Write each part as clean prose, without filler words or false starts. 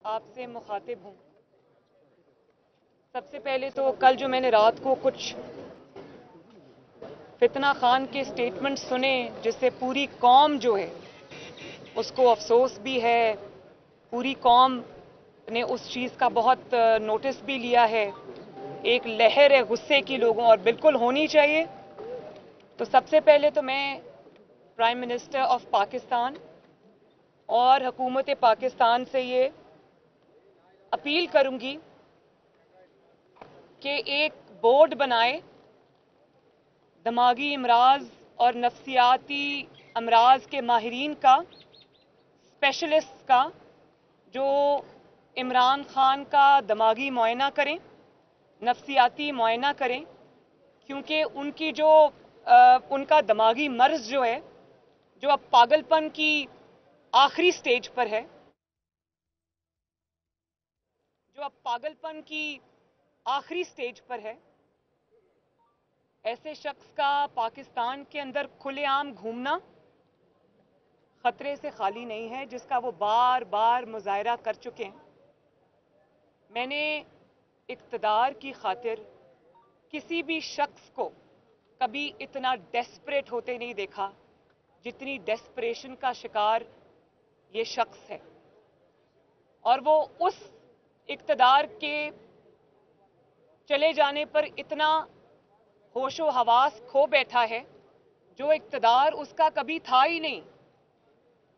आपसे मुखातिब हूँ। सबसे पहले तो कल जो मैंने रात को कुछ फितना खान के स्टेटमेंट सुने, जिससे पूरी कौम जो है उसको अफसोस भी है, पूरी कौम ने उस चीज़ का बहुत नोटिस भी लिया है। एक लहर है गुस्से की लोगों, और बिल्कुल होनी चाहिए। तो सबसे पहले तो मैं प्राइम मिनिस्टर ऑफ पाकिस्तान और हुकूमत पाकिस्तान से ये अपील करूंगी कि एक बोर्ड बनाए दिमागी अमराज और नफ्सियाती अमराज के माहिरीन का, स्पेशलिस्ट का, जो इमरान खान का दिमागी मुआयना करें, नफ्सियाती मुआयना करें, क्योंकि उनकी जो उनका दिमागी मर्ज जो है, जो अब पागलपन की आखिरी स्टेज पर है, जो अब पागलपन की आखिरी स्टेज पर है, ऐसे शख्स का पाकिस्तान के अंदर खुलेआम घूमना खतरे से खाली नहीं है, जिसका वो बार बार मुजाहरा कर चुके हैं। मैंने इक़्तिदार की खातिर किसी भी शख्स को कभी इतना डेस्परेट होते नहीं देखा जितनी डेस्परेशन का शिकार ये शख्स है। और वो उस इक़्तिदार के चले जाने पर इतना होशो हवास खो बैठा है, जो इक़्तिदार उसका कभी था ही नहीं।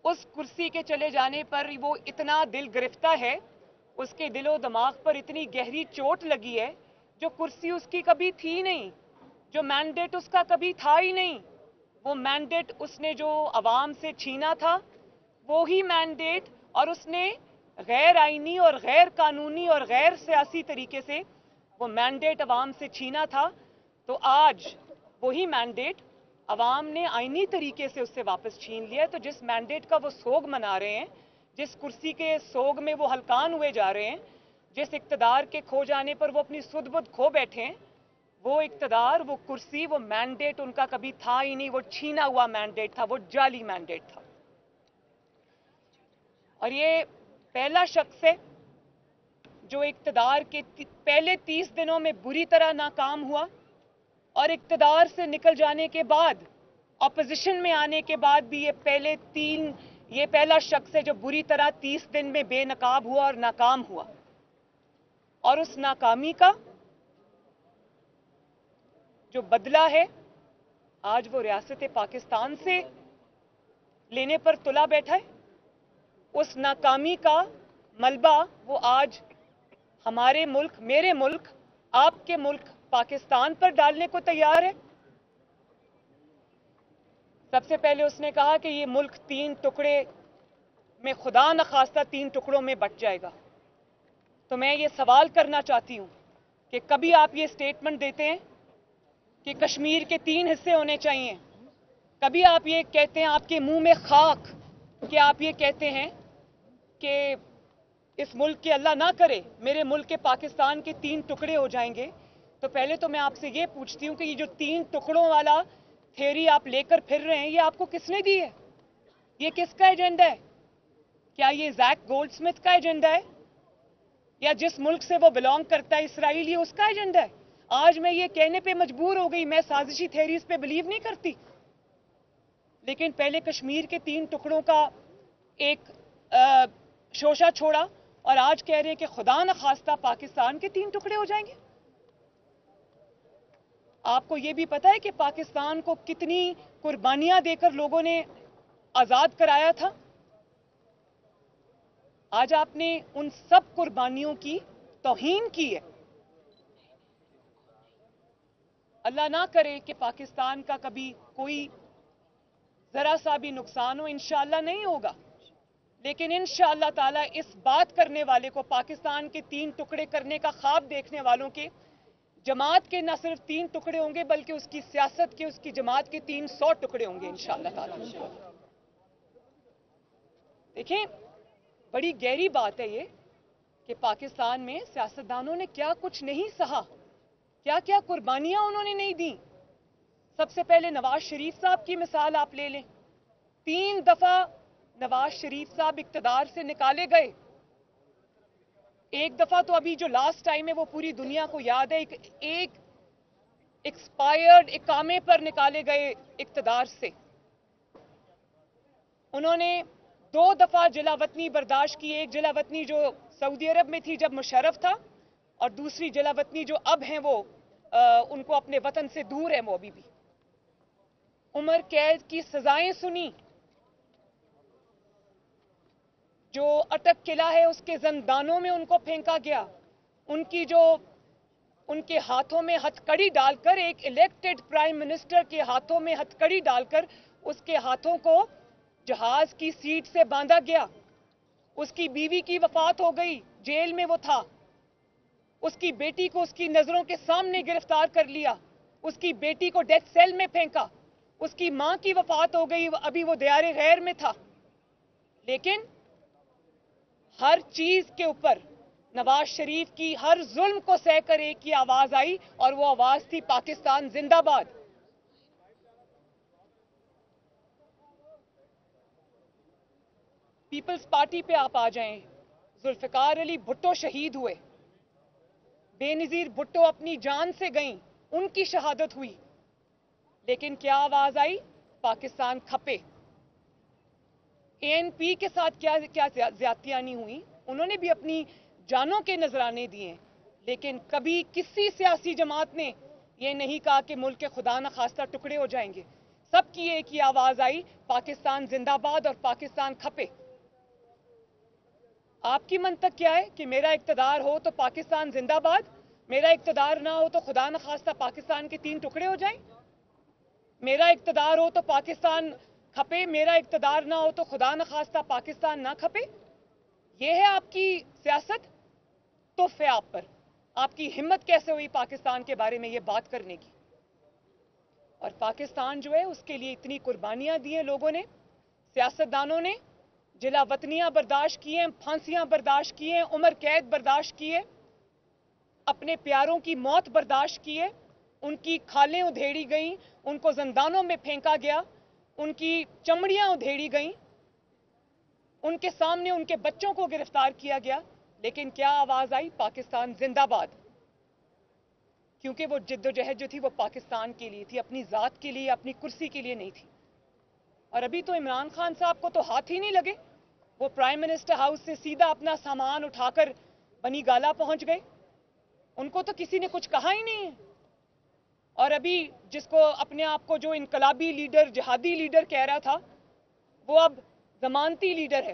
उस कुर्सी के चले जाने पर वो इतना दिल गिरफ्ता है, उसके दिलो दिमाग पर इतनी गहरी चोट लगी है, जो कुर्सी उसकी कभी थी नहीं, जो मैंडेट उसका कभी था ही नहीं। वो मैंडेट उसने जो अवाम से छीना था, वो ही मैंडेट, और उसने गैर आईनी और गैर कानूनी और गैर सियासी तरीके से वो मैंडेट अवाम से छीना था। तो आज वही मैंडेट अवाम ने आईनी तरीके से उससे वापस छीन लिया। तो जिस मैंडेट का वो सोग मना रहे हैं, जिस कुर्सी के सोग में वो हलकान हुए जा रहे हैं, जिस इक़्तिदार के खो जाने पर वो अपनी सुध बुध खो बैठे हैं, वो इक़्तिदार, वो कुर्सी, वो मैंडेट उनका कभी था ही नहीं। वो छीना हुआ मैंडेट था, वो जाली मैंडेट था। और ये पहला शख्स है जो इक़्तिदार के पहले 30 दिनों में बुरी तरह नाकाम हुआ, और इक़्तिदार से निकल जाने के बाद, अपोजिशन में आने के बाद भी ये पहला शख्स है जो बुरी तरह 30 दिन में बेनकाब हुआ और नाकाम हुआ। और उस नाकामी का जो बदला है, आज वो रियासत पाकिस्तान से लेने पर तुला बैठा है। उस नाकामी का मलबा वो आज हमारे मुल्क, मेरे मुल्क, आपके मुल्क पाकिस्तान पर डालने को तैयार है। सबसे पहले उसने कहा कि ये मुल्क 3 टुकड़े में, खुदा न खास्ता 3 टुकड़ों में बट जाएगा। तो मैं ये सवाल करना चाहती हूं कि कभी आप ये स्टेटमेंट देते हैं कि कश्मीर के 3 हिस्से होने चाहिए? कभी आप ये कहते हैं, आपके मुंह में खाक, कि आप ये कहते हैं कि इस मुल्क के, अल्लाह ना करे, मेरे मुल्क के पाकिस्तान के 3 टुकड़े हो जाएंगे? तो पहले तो मैं आपसे ये पूछती हूं कि ये जो 3 टुकड़ों वाला थ्योरी आप लेकर फिर रहे हैं, ये आपको किसने दी है? ये किसका एजेंडा है? क्या ये जैक गोल्डस्मिथ का एजेंडा है, या जिस मुल्क से वो बिलोंग करता है, इसराइल, ये उसका एजेंडा है? आज मैं ये कहने पे मजबूर हो गई, मैं साजिशी थ्योरीज पे बिलीव नहीं करती, लेकिन पहले कश्मीर के 3 टुकड़ों का एक शोशा छोड़ा, और आज कह रहे हैं कि खुदा न खास्ता पाकिस्तान के 3 टुकड़े हो जाएंगे। आपको यह भी पता है कि पाकिस्तान को कितनी कुर्बानियां देकर लोगों ने आजाद कराया था? आज आपने उन सब कुर्बानियों की तौहीन की है। अल्लाह ना करे कि पाकिस्तान का कभी कोई जरा सा भी नुकसान हो, इंशाअल्लाह नहीं होगा, लेकिन इंशाअल्लाह ताला इस बात करने वाले को, पाकिस्तान के 3 टुकड़े करने का ख्वाब देखने वालों के, जमात के न सिर्फ 3 टुकड़े होंगे, बल्कि उसकी सियासत के, उसकी जमात के 300 टुकड़े होंगे इंशाअल्लाह ताला। देखें, बड़ी गहरी बात है ये कि पाकिस्तान में सियासतदानों ने क्या कुछ नहीं सहा, क्या क्या कुर्बानियां उन्होंने नहीं दी। सबसे पहले नवाज शरीफ साहब की मिसाल आप ले लें। 3 दफा नवाज शरीफ साहब इक़्तिदार से निकाले गए, ایک دفعہ تو ابھی جو لاسٹ ٹائم ہے وہ پوری دنیا کو یاد ہے, ایک ایکسپائرڈ اقامے پر نکالے گئے اقتدار سے انہوں نے 2 دفعہ جلا وطنی برداشت کی. ایک جلا وطنی جو سعودی عرب میں تھی جب مشرف تھا, اور دوسری جلا وطنی جو اب ہیں وہ ان کو اپنے وطن سے دور ہے وہ ابھی بھی. عمر قید کی سزائیں سنی, جو اٹک قلعہ ہے اس کے زندانوں میں ان کو پھینکا گیا, ان کے ہاتھوں میں ہتھ کڑی ڈال کر, ایک الیکٹڈ پرائم منسٹر کے ہاتھوں میں ہتھ کڑی ڈال کر اس کے ہاتھوں کو جہاز کی سیٹ سے باندھا گیا. اس کی بیوی کی وفات ہو گئی, جیل میں وہ تھا. اس کی بیٹی کو اس کی نظروں کے سامنے گرفتار کر لیا, اس کی بیٹی کو ڈیتھ سیل میں پھینکا. اس کی ماں کی وفات ہو گئی, ابھی وہ دیار غیر میں تھا. لیکن ہر چیز کے اوپر نواز شریف کی ہر ظلم کو سہ کر ایک ہی آواز آئی, اور وہ آواز تھی پاکستان زندہ باد. پیپلز پارٹی پہ آپ آ جائیں, ذوالفقار علی بھٹو شہید ہوئے, بے نظیر بھٹو اپنی جان سے گئیں, ان کی شہادت ہوئی. لیکن کیا آواز آئی؟ پاکستان کھپے. اے این پی کے ساتھ کیا زیادتیاں نہیں ہوئی, انہوں نے بھی اپنی جانوں کے نذرانے دیے, لیکن کبھی کسی سیاسی جماعت نے یہ نہیں کہا کہ ملک کے خدا نخواستہ ٹکڑے ہو جائیں گے. سب کی ایک ہی آواز آئی, پاکستان زندہ باد اور پاکستان کھپے. آپ کی منطق کیا ہے کہ میرا اقتدار ہو تو پاکستان زندہ باد, میرا اقتدار نہ ہو تو خدا نخواستہ پاکستان کے 3 ٹکڑے ہو جائیں؟ میرا اقتدار ہو تو پاکستان کھپے, میرا اقتدار نہ ہو تو خدا نخواستہ پاکستان نہ کھپے؟ یہ ہے آپ کی سیاست؟ تف ہے آپ پر. آپ کی ہمت کیسے ہوئی پاکستان کے بارے میں یہ بات کرنے کی؟ اور پاکستان جو ہے اس کے لیے اتنی قربانیاں دی ہیں لوگوں نے, سیاستدانوں نے, جلا وطنیاں برداشت کی ہیں, پھانسیاں برداشت کی ہیں, عمر قید برداشت کی ہے, اپنے پیاروں کی موت برداشت کی ہے, ان کی کھالیں ادھیڑی گئیں, ان کو زندانوں میں پھینکا گیا, ان کی چمڑیاں ادھیڑی گئیں, ان کے سامنے ان کے بچوں کو گرفتار کیا گیا. لیکن کیا آواز آئی؟ پاکستان زندہ باد. کیونکہ وہ جدوجہد جو تھی وہ پاکستان کے لیے تھی, اپنی ذات کے لیے, اپنی کرسی کے لیے نہیں تھی. اور ابھی تو عمران خان صاحب کو تو ہاتھ ہی نہیں لگے, وہ پرائم منسٹر ہاؤس سے سیدھا اپنا سامان اٹھا کر بنی گالا پہنچ گئے. ان کو تو کسی نے کچھ کہا ہی نہیں ہے. اور ابھی جس کو اپنے آپ کو جو انقلابی لیڈر, جہادی لیڈر کہہ رہا تھا, وہ اب ضمانتی لیڈر ہے.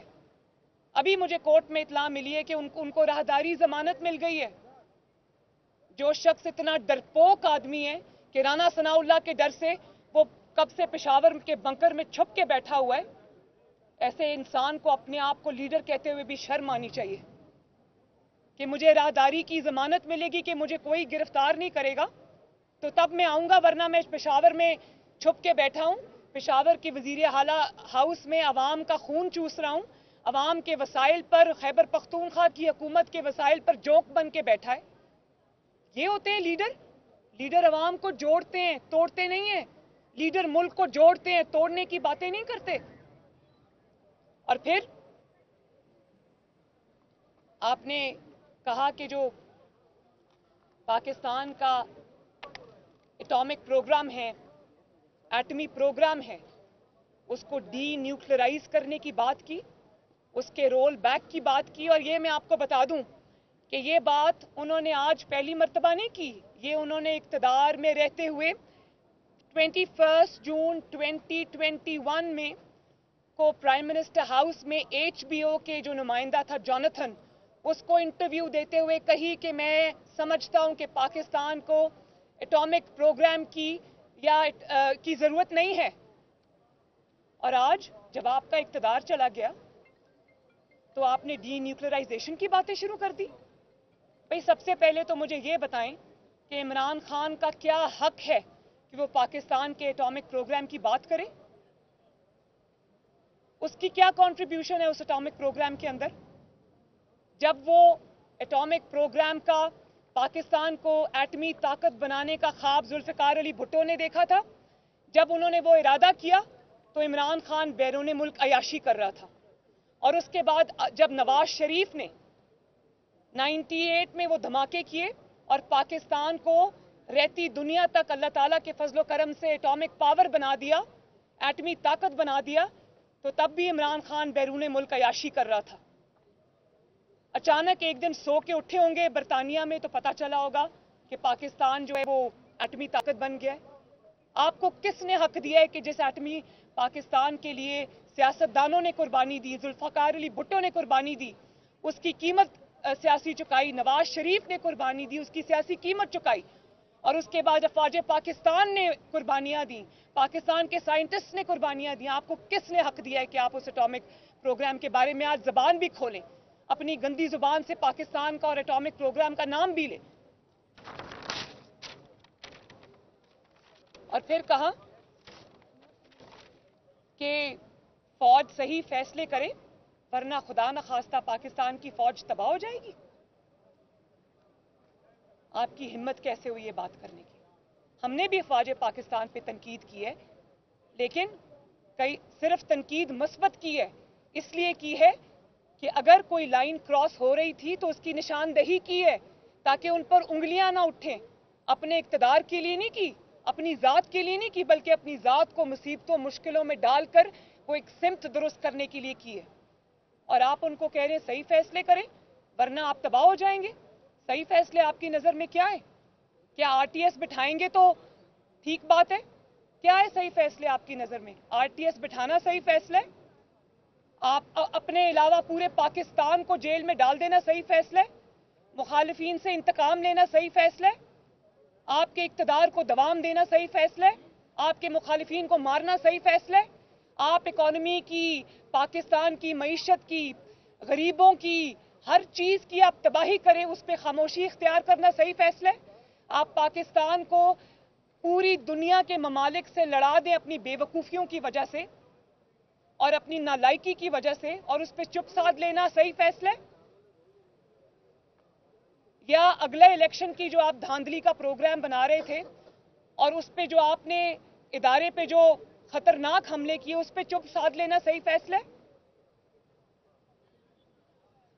ابھی مجھے کورٹ میں اطلاع ملی ہے کہ ان کو راہداری ضمانت مل گئی ہے. جو شخص اتنا ڈرپوک آدمی ہے کہ رانا ثناء اللہ کے ڈر سے وہ کب سے پشاور کے بنکر میں چھپ کے بیٹھا ہوا ہے, ایسے انسان کو اپنے آپ کو لیڈر کہتے ہوئے بھی شرم آنی چاہیے کہ مجھے راہداری کی ضمانت ملے گی کہ مجھے کوئی گرفتار نہیں کرے گا تو تب میں آؤں گا, ورنہ میں پشاور میں چھپ کے بیٹھا ہوں, پشاور کی وزیر اعلیٰ ہاؤس میں عوام کا خون چوس رہا ہوں, عوام کے وسائل پر, خیبر پختونخوا کی حکومت کے وسائل پر جوک بن کے بیٹھا ہے. یہ ہوتے ہیں لیڈر؟ لیڈر عوام کو جوڑتے ہیں, توڑتے نہیں ہیں. لیڈر ملک کو جوڑتے ہیں, توڑنے کی باتیں نہیں کرتے. اور پھر آپ نے کہا کہ جو پاکستان کا ایٹامک پروگرام ہے, ایٹمی پروگرام ہے, اس کو ڈی نیوکلرائز کرنے کی بات کی, اس کے رول بیک کی بات کی. اور یہ میں آپ کو بتا دوں کہ یہ بات انہوں نے آج پہلی مرتبہ نہیں کی, یہ انہوں نے اقتدار میں رہتے ہوئے 21 جون 2021 میں کو پرائم منسٹر ہاؤس میں HBO کے جو نمائندہ تھا جوناتھن, اس کو انٹرویو دیتے ہوئے کہی کہ میں سمجھتا ہوں کہ پاکستان کو ایٹامک پروگرام کی ضرورت نہیں ہے. اور آج جب آپ کا اقتدار چلا گیا تو آپ نے ڈی نیوکلرائزیشن کی باتیں شروع کر دی. بھئی سب سے پہلے تو مجھے یہ بتائیں کہ عمران خان کا کیا حق ہے کہ وہ پاکستان کے ایٹامک پروگرام کی بات کرے؟ اس کی کیا کنٹریبیوشن ہے اس ایٹامک پروگرام کے اندر؟ جب وہ ایٹامک پروگرام کا, پاکستان کو ایٹمی طاقت بنانے کا خواب ذوالفقار علی بھٹو نے دیکھا تھا, جب انہوں نے وہ ارادہ کیا تو عمران خان بیرون ملک عیاشی کر رہا تھا. اور اس کے بعد جب نواز شریف نے 98 में वो धमाके किए और पाकिस्तान को रहती दुनिया तक अल्लाह ताला के फजलो करम से एटॉमिक पावर बना दिया, एटमी ताकत बना दिया, तो तब भी इमरान खान बैरून मुल्क अयाशी कर रहा था। अचानक एक दिन सो के उठे होंगे बरतानिया में तो पता चला होगा कि पाकिस्तान जो है वो एटमी ताकत बन गया है। आपको किसने हक दिया है कि जिस एटमी पाकिस्तान के लिए सियासतदानों ने कुर्बानी दी, जुल्फकार अली भुट्टो ने कुर्बानी दी, उसकी कीमत सियासी चुकाई, नवाज शरीफ ने कुर्बानी दी, उसकी सियासी कीमत चुकाई, और उसके बाद अफवाज पाकिस्तान ने कुर्बानियां दी, पाकिस्तान के साइंटिस्ट ने कुर्बानियां दी। आपको किसने हक दिया है कि आप उस एटॉमिक प्रोग्राम के बारे में आज जबान भी खोलें, अपनी गंदी जुबान से पाकिस्तान का और एटॉमिक प्रोग्राम का नाम भी लें? और फिर कहा कि फौज सही फैसले करे वरना खुदा न खास्ता पाकिस्तान की फौज तबाह हो जाएगी। आपकी हिम्मत कैसे हुई ये बात करने की? हमने भी अफवाज पाकिस्तान पे तनकीद की है, लेकिन सिर्फ तनकीद मस्बत की है, इसलिए की है कि अगर कोई लाइन क्रॉस हो रही थी तो उसकी निशानदही की है ताकि उन पर उंगलियां ना उठें। अपने इक्तदार के लिए नहीं की, अपनी ज़ात के लिए नहीं की, बल्कि अपनी ज़ात को मुसीबतों मुश्किलों में डालकर वो एक सिमत दुरुस्त करने के लिए की है। और आप उनको कह रहे हैं सही फैसले करें वरना आप तबाह हो जाएंगे। सही फैसले आपकी नज़र में क्या है? क्या आरटीएस बिठाएंगे तो ठीक बात है? क्या है सही फैसले आपकी नज़र में? आरटीएस बिठाना सही फैसला है? आप अपने अलावा पूरे पाकिस्तान को जेल में डाल देना सही फैसला है? मुखालिफिन से इंतकाम लेना सही फैसला है? आपके इक्तदार को दवाम देना सही फैसला है? आपके मुखालिफिन को मारना सही फैसला है? आप इकॉनमी की, पाकिस्तान की मईशत की, गरीबों की, हर चीज़ की आप तबाही करें, उस पर खामोशी इख्तियार करना सही फैसला है? आप पाकिस्तान को पूरी दुनिया के ममालिक से लड़ा दें अपनी बेवकूफ़ियों की वजह से और अपनी नालायकी की वजह से, और उस पर चुप साध लेना सही फैसला है? या अगले इलेक्शन की जो आप धांधली का प्रोग्राम बना रहे थे और उस पे जो आपने इदारे पे जो खतरनाक हमले किए उस पे चुप साध लेना सही फैसला है?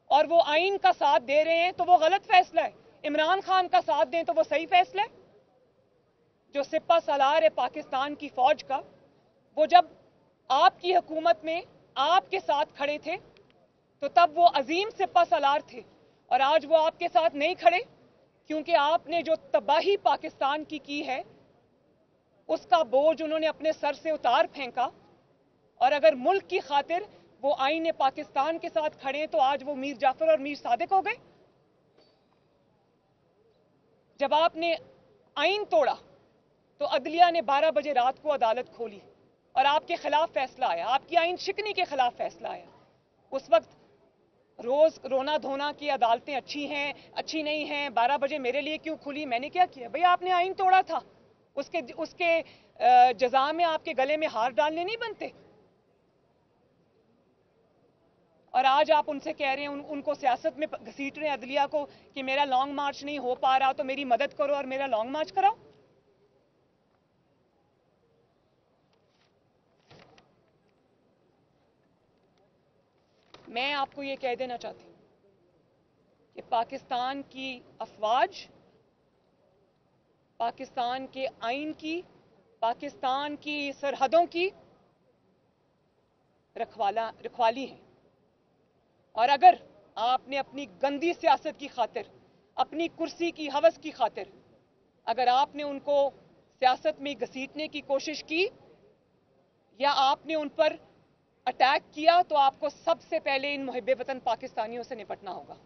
और वो आइन का साथ दे रहे हैं तो वो गलत फैसला है, इमरान खान का साथ दें तो वो सही फैसला है? जो सिपा सालार है पाकिस्तान की फौज का, वो जब आपकी हुकूमत में आपके साथ खड़े थे तो तब वो अजीम सिपा सालार थे, और आज वो आपके साथ नहीं खड़े क्योंकि आपने जो तबाही पाकिस्तान की है उसका बोझ उन्होंने अपने सर से उतार फेंका। और अगर मुल्क की खातिर वो आईने पाकिस्तान के साथ खड़े तो आज वो मीर जाफर और मीर सादिक हो गए। जब आपने आइन तोड़ा तो अदलिया ने 12 बजे रात को अदालत खोली और आपके खिलाफ फैसला आया, आपकी आइन शिकनी के खिलाफ फैसला आया। उस वक्त रोज रोना धोना की अदालतें अच्छी हैं, अच्छी नहीं हैं, 12 बजे मेरे लिए क्यों खुली, मैंने क्या किया? भाई आपने आइन तोड़ा था, उसके जजा में आपके गले में हार डालने नहीं बनते। और आज आप उनसे कह रहे हैं, उनको सियासत में घसीट रहे हैं अदलिया को कि मेरा लॉन्ग मार्च नहीं हो पा रहा तो मेरी मदद करो और मेरा लॉन्ग मार्च कराओ। मैं आपको ये कह देना चाहती हूँ कि पाकिस्तान की अफवाज, पाकिस्तान के आइन की, पाकिस्तान की सरहदों की रखवाली है। और अगर आपने अपनी गंदी सियासत की खातिर, अपनी कुर्सी की हवस की खातिर अगर आपने उनको सियासत में घसीटने की कोशिश की या आपने उन पर अटैक किया तो आपको सबसे पहले इन मुहिब्बे वतन पाकिस्तानियों से निपटना होगा।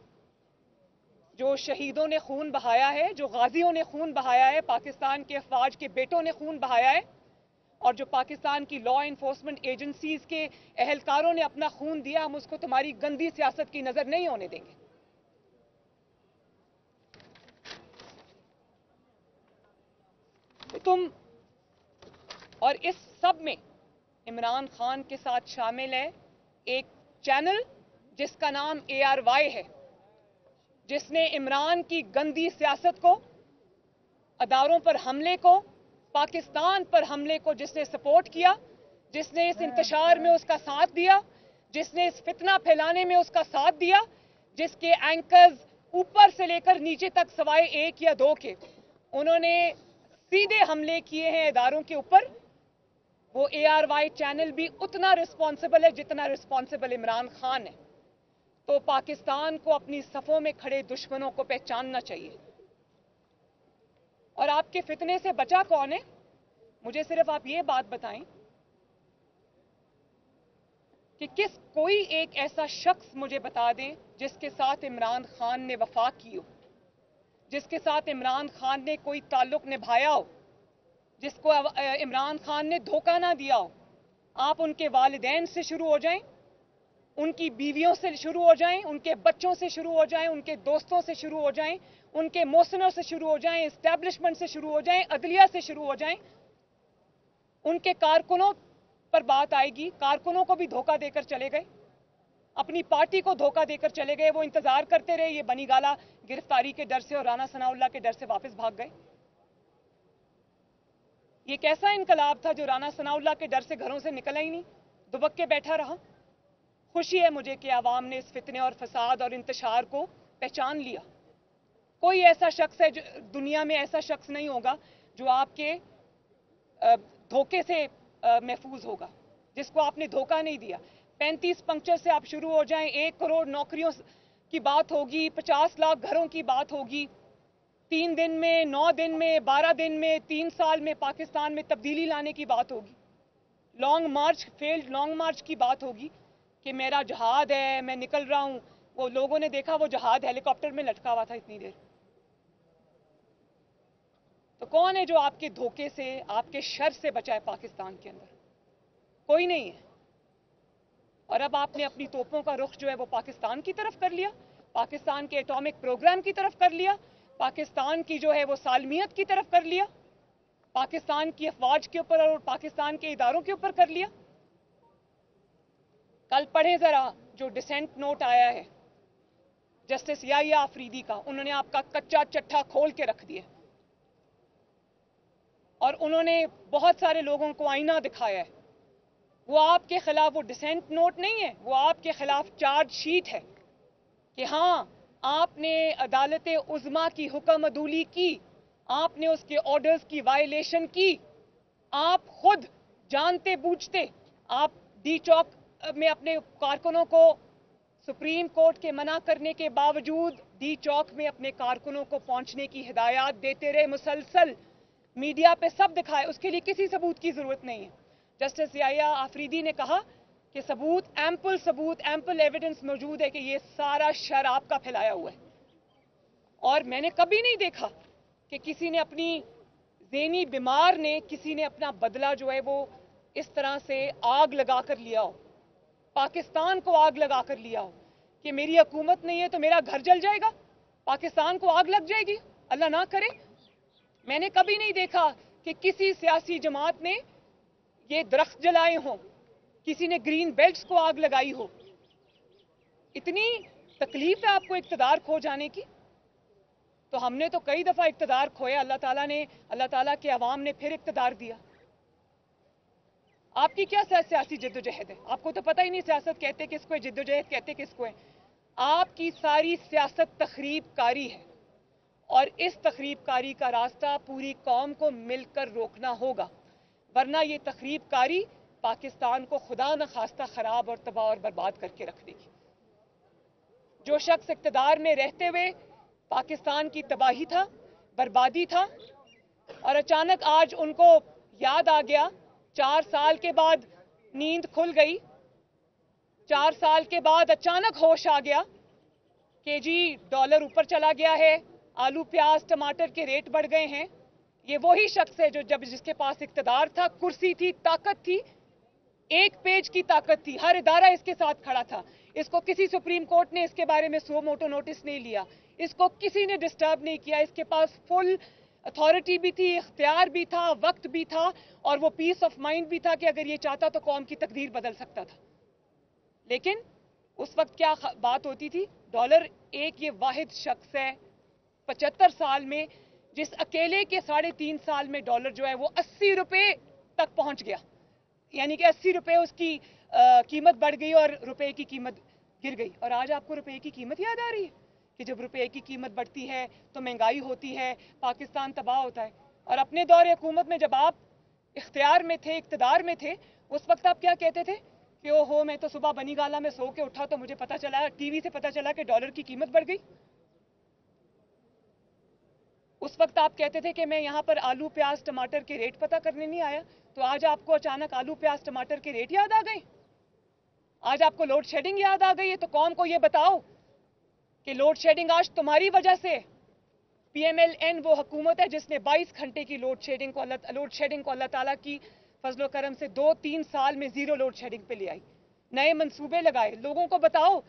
जो शहीदों ने खून बहाया है, जो गाजियों ने खून बहाया है, पाकिस्तान के अफवाज के बेटों ने खून बहाया है, और जो पाकिस्तान की लॉ एनफोर्समेंट एजेंसीज के एहलकारों ने अपना खून दिया, हम उसको तुम्हारी गंदी सियासत की नजर नहीं होने देंगे। तुम और इस सब में इमरान खान के साथ शामिल है एक चैनल जिसका नाम ARY है, जिसने इमरान की गंदी सियासत को, अदारों पर हमले को, पाकिस्तान पर हमले को जिसने सपोर्ट किया, जिसने इस इंतशार में उसका साथ दिया, जिसने इस फितना फैलाने में उसका साथ दिया, जिसके एंकर्स ऊपर से लेकर नीचे तक सवाए एक या दो के उन्होंने सीधे हमले किए हैं इदारों के ऊपर। वो ARY चैनल भी उतना रिस्पॉन्सिबल है जितना रिस्पॉन्सिबल इमरान खान है। तो पाकिस्तान को अपनी सफों में खड़े दुश्मनों को पहचानना चाहिए। और आपके फितने से बचा कौन है? मुझे सिर्फ आप ये बात बताएं कि कोई एक ऐसा शख्स मुझे बता दें जिसके साथ इमरान खान ने वफा की हो, जिसके साथ इमरान खान ने कोई ताल्लुक निभाया हो, जिसको इमरान खान ने धोखा ना दिया हो। आप उनके वालिदैन से शुरू हो जाएं, उनकी बीवियों से शुरू हो जाएं, उनके बच्चों से शुरू हो जाएं, उनके दोस्तों से शुरू हो जाएं, उनके मोहसिनों से शुरू हो जाएं, एस्टैब्लिशमेंट से शुरू हो जाएं, अदलिया से शुरू हो जाएं। उनके कारकुनों पर बात आएगी, कारकुनों को भी धोखा देकर चले गए, अपनी पार्टी को धोखा देकर चले गए। वो इंतजार करते रहे ये बनी गाला गिरफ्तारी के डर से और राना सनाउल्लाह के डर से वापस भाग गए। ये कैसा इनकलाब था जो राना सनाउल्लाह के डर से घरों से निकला ही नहीं, दुबक के बैठा रहा। खुशी है मुझे कि आवाम ने इस फितने और फसाद और इंतशार को पहचान लिया। कोई ऐसा शख्स है, दुनिया में ऐसा शख्स नहीं होगा जो आपके धोखे से महफूज होगा, जिसको आपने धोखा नहीं दिया। 35 पंक्चर से आप शुरू हो जाएं, 1 करोड़ नौकरियों की बात होगी, 50 लाख घरों की बात होगी, 3 दिन में, 9 दिन में, 12 दिन में, 3 साल में पाकिस्तान में तब्दीली लाने की बात होगी। लॉन्ग मार्च, फेल्ड लॉन्ग मार्च की बात होगी कि मेरा जहाद है, मैं निकल रहा हूं। वो लोगों ने देखा वो जहाद हेलीकॉप्टर में लटका हुआ था इतनी देर। तो कौन है जो आपके धोखे से, आपके शर से बचाए पाकिस्तान के अंदर? कोई नहीं है। और अब आपने अपनी तोपों का रुख जो है वो पाकिस्तान की तरफ कर लिया, पाकिस्तान के एटॉमिक प्रोग्राम की तरफ कर लिया, पाकिस्तान की जो है वो सालमियत की तरफ कर लिया, पाकिस्तान की अफवाज के ऊपर और पाकिस्तान के इदारों के ऊपर कर लिया। कल पढ़े जरा जो डिसेंट नोट आया है जस्टिस याहिया आफरीदी का, उन्होंने आपका कच्चा चट्टा खोल के रख दिया और उन्होंने बहुत सारे लोगों को आईना दिखाया है। वो आपके खिलाफ वो डिसेंट नोट नहीं है, वो आपके खिलाफ चार्जशीट है कि हां आपने अदालत उज़्मा की हुक्म अदूली की, आपने उसके ऑर्डर्स की वायलेशन की, आप खुद जानते बूझते आप डी चौक में अपने कारकुनों को सुप्रीम कोर्ट के मना करने के बावजूद डी चौक में अपने कारकुनों को पहुंचने की हिदायत देते रहे मुसलसल, मीडिया पे सब दिखाए। उसके लिए किसी सबूत की जरूरत नहीं है। जस्टिस याहिया आफरीदी ने कहा कि सबूत, एम्पल एविडेंस मौजूद है कि ये सारा शर आपका फैलाया हुआ है। और मैंने कभी नहीं देखा कि किसी ने अपनी ज़हनी बीमार ने, किसी ने अपना बदला जो है वो इस तरह से आग लगा कर लिया हो, पाकिस्तान को आग लगा कर लिया हो कि मेरी हुकूमत नहीं है तो मेरा घर जल जाएगा, पाकिस्तान को आग लग जाएगी, अल्लाह ना करे। मैंने कभी नहीं देखा कि किसी सियासी जमात ने ये दरख्त जलाए हों, किसी ने ग्रीन बेल्ट्स को आग लगाई हो। इतनी तकलीफ है आपको इक्तदार खो जाने की? तो हमने तो कई दफा इक्तदार खोया, अल्लाह ताला के अवाम ने फिर इक्तदार दिया। आपकी क्या सियासी जद्दोजहद है? आपको तो पता ही नहीं सियासत कहते किसको है, जद्दोजहद कहते किसको है। आपकी सारी सियासत तखरीबकारी है और इस तखरीबकारी का रास्ता पूरी कौम को मिलकर रोकना होगा, वरना ये तखरीबकारी पाकिस्तान को खुदा न खास्ता खराब और तबाह और बर्बाद करके रख देगी। जो शख्स इक्तदार में रहते हुए पाकिस्तान की तबाही था, बर्बादी था, और अचानक आज उनको याद आ गया, 4 साल के बाद नींद खुल गई, 4 साल के बाद अचानक होश आ गया कि जी डॉलर ऊपर चला गया है, आलू प्याज टमाटर के रेट बढ़ गए हैं। ये वही शख्स है जो जिसके पास इक्तदार था, कुर्सी थी, ताकत थी, एक पेज की ताकत थी, हर इदारा इसके साथ खड़ा था। इसको किसी सुप्रीम कोर्ट ने इसके बारे में सो मोटो नोटिस नहीं लिया, इसको किसी ने डिस्टर्ब नहीं किया। इसके पास फुल अथॉरिटी भी थी, इख्तियार भी था, वक्त भी था, और वो पीस ऑफ माइंड भी था कि अगर ये चाहता तो कौम की तकदीर बदल सकता था। लेकिन उस वक्त क्या बात होती थी? डॉलर एक ये वाहिद शख्स है 75 साल में जिस अकेले के 3.5 साल में डॉलर जो है वो 80 रुपए तक पहुंच गया, यानी कि 80 रुपए उसकी कीमत बढ़ गई और रुपए की कीमत गिर गई। और आज आपको रुपए की कीमत याद आ रही है کہ جب रुपए की कीमत बढ़ती है तो महंगाई होती है, पाकिस्तान तबाह होता है. और अपने दौर हुकूमत में जब आप इख्तियार में थे, इक़्तिदार में थे, उस वक्त आप क्या कहते थे कि ओहो मैं तो सुबह बनी गाला में सो के उठा तो मुझे पता चला, टीवी से पता चला कि डॉलर की कीमत बढ़ गई. उस वक्त आप कहते थे कि मैं यहाँ पर आलू प्याज टमाटर के रेट पता करने नहीं आया. तो आज आपको अचानक आलू प्याज टमाटर के रेट याद आ गए? आज आपको लोड शेडिंग याद आ गई है? तो कौम को ये बताओ कि लोड शेडिंग आज तुम्हारी वजह से. PMLN वो हुकूमत है जिसने 22 घंटे की लोड शेडिंग को अल्लाह ताला की फजलो करम से 2-3 साल में जीरो लोड शेडिंग पे ले आई. नए मंसूबे लगाए. लोगों को बताओ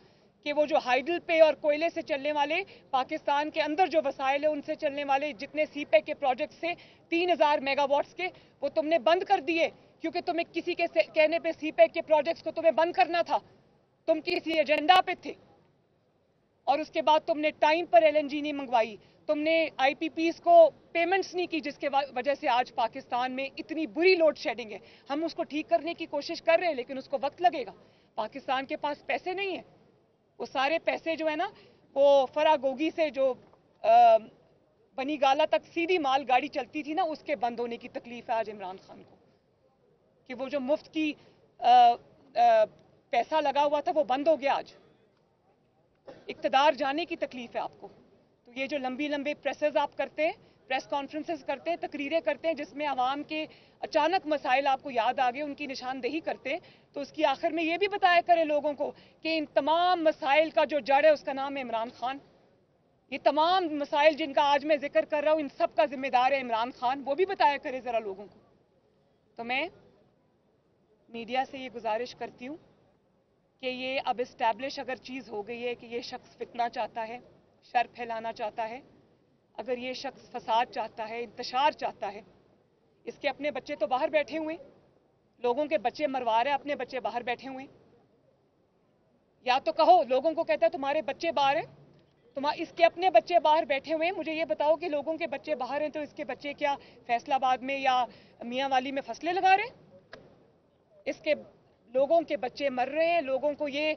कि वो जो हाइडल पे और कोयले से चलने वाले पाकिस्तान के अंदर जो वसाइल है उनसे चलने वाले जितने सीपेक के प्रोजेक्ट से 3000 मेगावाट्स के, वो तुमने बंद कर दिए क्योंकि तुम्हें किसी के कहने पे सीपेक के प्रोजेक्ट्स को तुम्हें बंद करना था. तुम किसी एजेंडा पे थे. और उसके बाद तुमने टाइम पर LNG नहीं मंगवाई. तुमने IPPs को पेमेंट्स नहीं की, जिसके वजह से आज पाकिस्तान में इतनी बुरी लोड शेडिंग है. हम उसको ठीक करने की कोशिश कर रहे हैं लेकिन उसको वक्त लगेगा. पाकिस्तान के पास पैसे नहीं है. वो सारे पैसे जो है ना, वो फरागोगी से जो बनी गाला तक सीधी माल गाड़ी चलती थी ना, उसके बंद होने की तकलीफ है आज इमरान खान को. कि वो जो मुफ्त की पैसा लगा हुआ था वो बंद हो गया. आज इक्तदार जाने की तकलीफ है आपको. तो ये जो लंबी लंबे प्रेसेस आप करते हैं, प्रेस कॉन्फ्रेंसेस करते हैं, तकरीरें करते हैं जिसमें आवाम के अचानक मसाइल आपको याद आ गए, उनकी निशानदेही करते हैं, तो उसकी आखिर में ये भी बताया करें लोगों को कि इन तमाम मसाइल का जो जड़ है उसका नाम है इमरान खान. ये तमाम मसाइल जिनका आज मैं जिक्र कर रहा हूँ, इन सब का जिम्मेदार है इमरान खान. वो भी बताया करे ज़रा लोगों को. तो मैं मीडिया से ये गुजारिश करती हूँ कि ये अब इस्टेब्लिश अगर चीज़ हो गई है कि ये शख्स फितना चाहता है, शर फैलाना चाहता है, अगर ये शख्स फसाद चाहता है, इंतशार चाहता है, इसके अपने बच्चे तो बाहर बैठे हुए, लोगों के बच्चे मरवा रहे हैं, अपने बच्चे बाहर बैठे हुए. या तो कहो लोगों को कहता है तुम्हारे बच्चे बाहर हैं, इसके अपने बच्चे बाहर बैठे हुए हैं. मुझे ये बताओ कि लोगों के बच्चे बाहर हैं तो इसके बच्चे क्या फैसलाबाद में या मियाँ वाली में फसलें लगा रहे हैं? इसके लोगों के बच्चे मर रहे हैं. लोगों को ये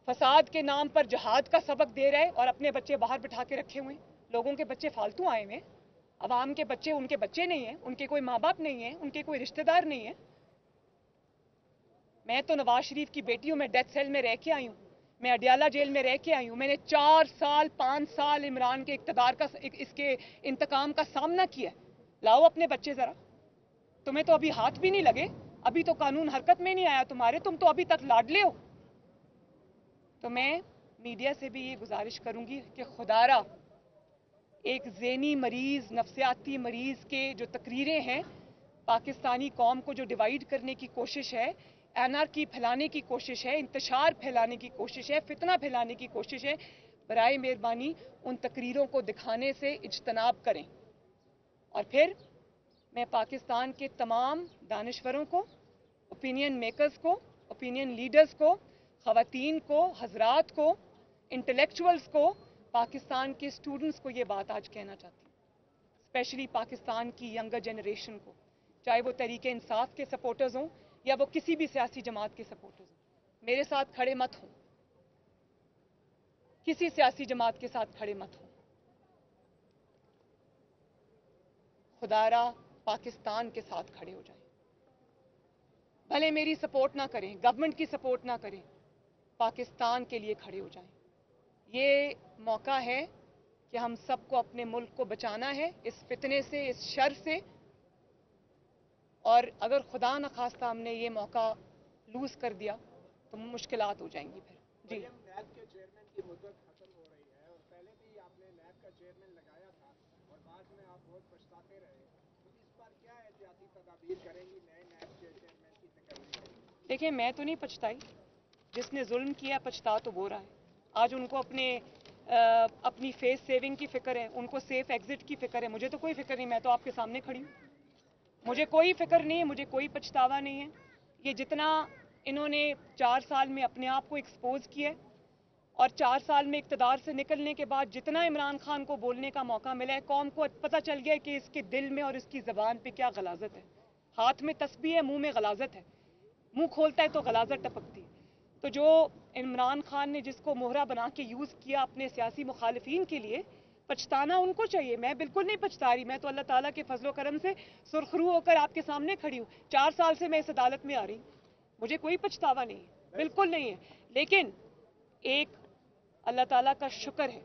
फसाद के नाम पर जहाद का सबक दे रहे हैं और अपने बच्चे बाहर बिठा के रखे हुए हैं. लोगों के बच्चे फालतू आए हुए हैं. अवाम के बच्चे उनके बच्चे नहीं हैं, उनके कोई माँ बाप नहीं है, उनके कोई रिश्तेदार नहीं है. मैं तो नवाज शरीफ की बेटी हूँ. मैं डेथ सेल में रह के आई हूँ, मैं अडियाला जेल में रह के आई हूँ. मैंने 4 साल 5 साल इमरान के इक़्तिदार का इसके इंतकाम का सामना किया. लाओ अपने बच्चे जरा. तुम्हें तो अभी हाथ भी नहीं लगे, अभी तो कानून हरकत में नहीं आया तुम्हारे, तुम तो अभी तक लाडले हो. तो मैं मीडिया से भी ये गुजारिश करूंगी कि खुदारा एक ज़हनी मरीज, नफ्सियाती मरीज के जो तकरीरें हैं, पाकिस्तानी कौम को जो डिवाइड करने की कोशिश है, एनार्की फैलाने की कोशिश है, इंतशार फैलाने की कोशिश है, फितना फैलाने की कोशिश है, बराए मेहरबानी उन तकरीरों को दिखाने से इज्तनाब करें. और फिर मैं पाकिस्तान के तमाम दानिश्वरों को, ओपिनियन मेकर्स को, ओपिनियन लीडर्स को, ख़वातीन को, हजरात को, इंटेलेक्चुअल्स को, पाकिस्तान के स्टूडेंट्स को ये बात आज कहना चाहती हूँ, स्पेशली पाकिस्तान की यंगर जनरेशन को, चाहे वो तहरीक इंसाफ के सपोर्टर्स हों या वो किसी भी सियासी जमात के सपोर्टर्स हों. मेरे साथ खड़े मत हों, किसी सियासी जमात के साथ खड़े मत हों. खुदारा पाकिस्तान के साथ खड़े हो जाएं. भले मेरी सपोर्ट ना करें, गवर्नमेंट की सपोर्ट ना करें, पाकिस्तान के लिए खड़े हो जाएं. ये मौका है कि हम सबको अपने मुल्क को बचाना है इस फितने से, इस शर से. और अगर खुदा न खास्ता हमने ये मौका लूज कर दिया तो मुश्किलात हो जाएंगी फिर. जी. नैब के चेयरमैन की मुद्दत खत्म हो रही है और पहले भी आपने नैब का चेयरमैन लगाया था और बाद में आप बहुत पछताते रहे, तो इस बार क्या एहतियाती तदाबीर करेंगी नए नैब के चेयरमैन की तकरीर? देखिए, मैं तो नहीं पछताई. जिसने जुल्म किया पछता तो वो रहा है. आज उनको अपनी फेस सेविंग की फिक्र है, उनको सेफ एग्जिट की फिक्र है. मुझे तो कोई फिक्र नहीं. मैं तो आपके सामने खड़ी हूँ. मुझे कोई फिक्र नहीं है, मुझे कोई पछतावा नहीं है. ये जितना इन्होंने 4 साल में अपने आप को एक्सपोज किया है और 4 साल में इक़्तिदार से निकलने के बाद जितना इमरान खान को बोलने का मौका मिला है, कौम को पता चल गया है कि इसके दिल में और इसकी ज़बान पे क्या गलाजत है. हाथ में तस्बीह है, मुंह में गलाजत है. मुंह खोलता है तो गलाजत टपकती है. तो जो इमरान खान ने जिसको मोहरा बना के यूज़ किया अपने सियासी मुखालिफिन के लिए, पछताना उनको चाहिए। मैं बिल्कुल नहीं पछता रही, मैं तो अल्लाह ताला के फजलो करम से सुरखरू होकर आपके सामने खड़ी हूँ। 4 साल से मैं इस अदालत में आ रही, मुझे कोई पछतावा नहीं है, बिल्कुल नहीं है। लेकिन एक अल्लाह ताला का शुक्र है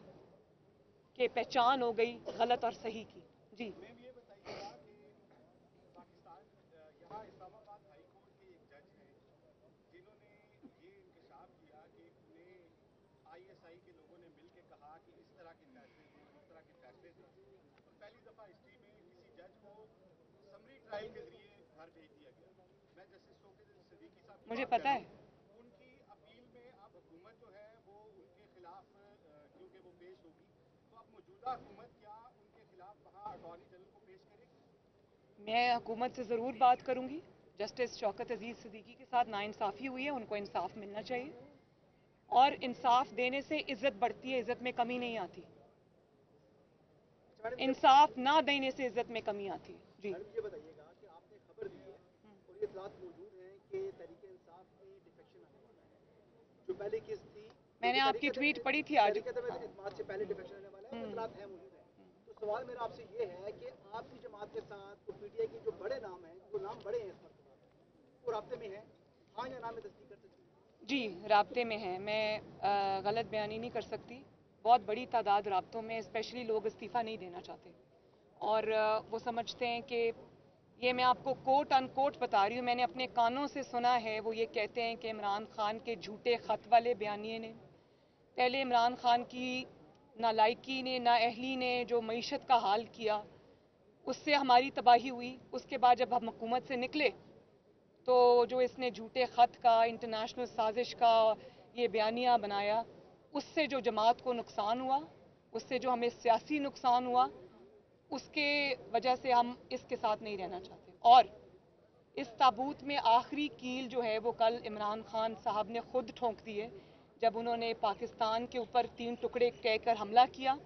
कि पहचान हो गई गलत और सही की। जी ये बताइएगा कि पाकिस्तान यहाँ इस्लामाबाद हाई कोर्ट के एक जज हैं जिन्होंने ये इंकशाफ किया कि उन्हें ISI के लोगों ने मिलकर कहा कि इस तरह के फैसले दें, उस तरह के फैसले दें, और पहली दफ़ा हिस्ट्री में किसी जज को समरी ट्रायल के जरिए घर भेज दिया गया। मैं जस्टिस शौकत सिद्दीकी साहब मुझे पता है। उनकी अपील में अब हुकूमत जो है वो उनके खिलाफ क्योंकि वो पेश होगी, तो अब मौजूदा हुकूमत क्या उनके खिलाफ वहाँ अटॉर्नी जनरल को पेश करेगी? मैं हुकूमत से ज़रूर बात करूंगी। जस्टिस शौकत अजीज़ सिद्दीकी के साथ नाइंसाफ़ी हुई है, उनको इंसाफ मिलना चाहिए, और इंसाफ देने से इज़्ज़त बढ़ती है, इज़्ज़त में कमी नहीं आती। इंसाफ ना देने से इज़्ज़त में कमी आती है। जी ये बताइएगा कि आपने खबर दी है और ये इत्तलात मौजूद हैं कि तहरीक इंसाफ में डिफेक्शन आने वाला है। जो पहले केस थी, मैंने आपकी ट्वीट पढ़ी थी आज। इत्तेमाद से पहले डिफेक्शन आने वाला है, इत्तलात है मौजूद है। तो सवाल मेरा आपसे ये है कि आपकी जमात के साथ तो PTI के जो बड़े नाम हैं, जो नाम बड़े हैं इस मरतबा, वो राब्ते में हैं, हाँ या ना में तस्दीक कर सकती हैं? जी राब्ते में हैं। मैं गलत बयानी नहीं कर सकती। बहुत बड़ी तादाद राब्तों में, स्पेशली लोग इस्तीफ़ा नहीं देना चाहते और वो समझते हैं कि ये, मैं आपको कोट अनकोट बता रही हूँ, मैंने अपने कानों से सुना है। वो ये कहते हैं कि इमरान खान के झूठे ख़त वाले बयानिए ने, पहले इमरान खान की नालायकी ने, नाअहली ने जो मईशत का हाल किया, उससे हमारी तबाही हुई। उसके बाद जब हम हुकूमत से निकले तो जो इसने झूठे ख़त का, इंटरनेशनल साजिश का ये बयानिया बनाया, उससे जो जमात को नुकसान हुआ, उससे जो हमें सियासी नुकसान हुआ, उसके वजह से हम इसके साथ नहीं रहना चाहते। और इस ताबूत में आखिरी कील जो है वो कल इमरान खान साहब ने खुद ठोंक दी है, जब उन्होंने पाकिस्तान के ऊपर 3 टुकड़े कहकर हमला किया,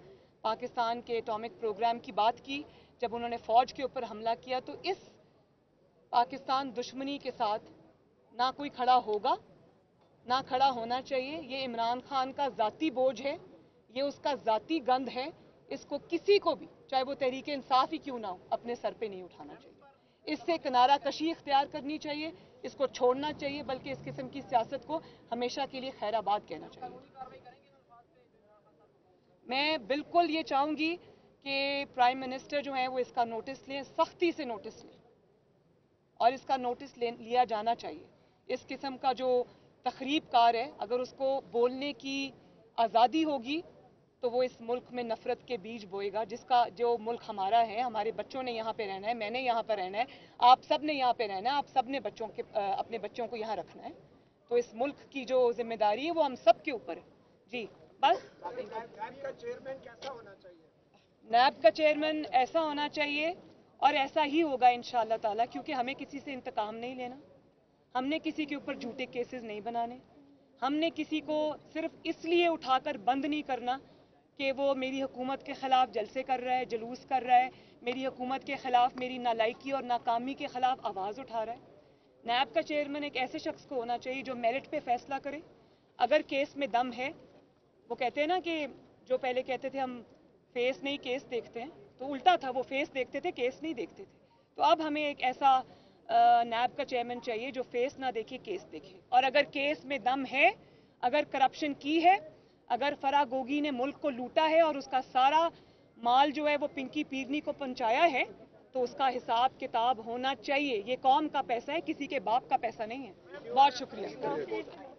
पाकिस्तान के एटॉमिक प्रोग्राम की बात की, जब उन्होंने फ़ौज के ऊपर हमला किया। तो इस पाकिस्तान दुश्मनी के साथ ना कोई खड़ा होगा, ना खड़ा होना चाहिए। ये इमरान खान का ज़ाती बोझ है, ये उसका ज़ाती गंद है। इसको किसी को भी, चाहे वो तहरीक इंसाफ ही क्यों ना हो, अपने सर पे नहीं उठाना चाहिए। इससे किनारा कशी इख्तियार करनी चाहिए, इसको छोड़ना चाहिए, बल्कि इस किस्म की सियासत को हमेशा के लिए खैराबाद कहना चाहिए। मैं बिल्कुल ये चाहूँगी कि प्राइम मिनिस्टर जो हैं वो इसका नोटिस लें, सख्ती से नोटिस लें, और इसका नोटिस लिया जाना चाहिए। इस किस्म का जो तखरीब कार है, अगर उसको बोलने की आज़ादी होगी तो वो इस मुल्क में नफ़रत के बीज बोएगा। जिसका जो मुल्क हमारा है, हमारे बच्चों ने यहाँ पे रहना है, मैंने यहाँ पर रहना है, आप सब ने यहाँ पे रहना है, आप सब ने अपने बच्चों को यहाँ रखना है। तो इस मुल्क की जो जिम्मेदारी है वो हम सब के ऊपर है। जी बस। नैब का चेयरमैन कैसा होना चाहिए? नैब का चेयरमैन ऐसा होना चाहिए, और ऐसा ही होगा इंशाअल्लाह ताला, क्योंकि हमें किसी से इंतकाम नहीं लेना, हमने किसी के ऊपर झूठे केसेस नहीं बनाने, हमने किसी को सिर्फ इसलिए उठाकर बंद नहीं करना कि वो मेरी हुकूमत के ख़िलाफ़ जलसे कर रहा है, जुलूस कर रहा है, मेरी हुकूमत के ख़िलाफ़, मेरी नालायकी और नाकामी के ख़िलाफ़ आवाज़ उठा रहा है। नैब का चेयरमैन एक ऐसे शख्स को होना चाहिए जो मेरिट पे फैसला करे। अगर केस में दम है, वो कहते हैं ना कि जो पहले कहते थे हम फेस नहीं केस देखते हैं, तो उल्टा था, वो फेस देखते थे, केस नहीं देखते थे। तो अब हमें एक ऐसा नैब का चेयरमैन चाहिए जो फेस ना देखे, केस देखे। और अगर केस में दम है, अगर करप्शन की है, अगर फराह गोगी ने मुल्क को लूटा है और उसका सारा माल जो है वो पिंकी पीरनी को पहुंचाया है, तो उसका हिसाब किताब होना चाहिए। ये कौम का पैसा है, किसी के बाप का पैसा नहीं है। बहुत शुक्रिया।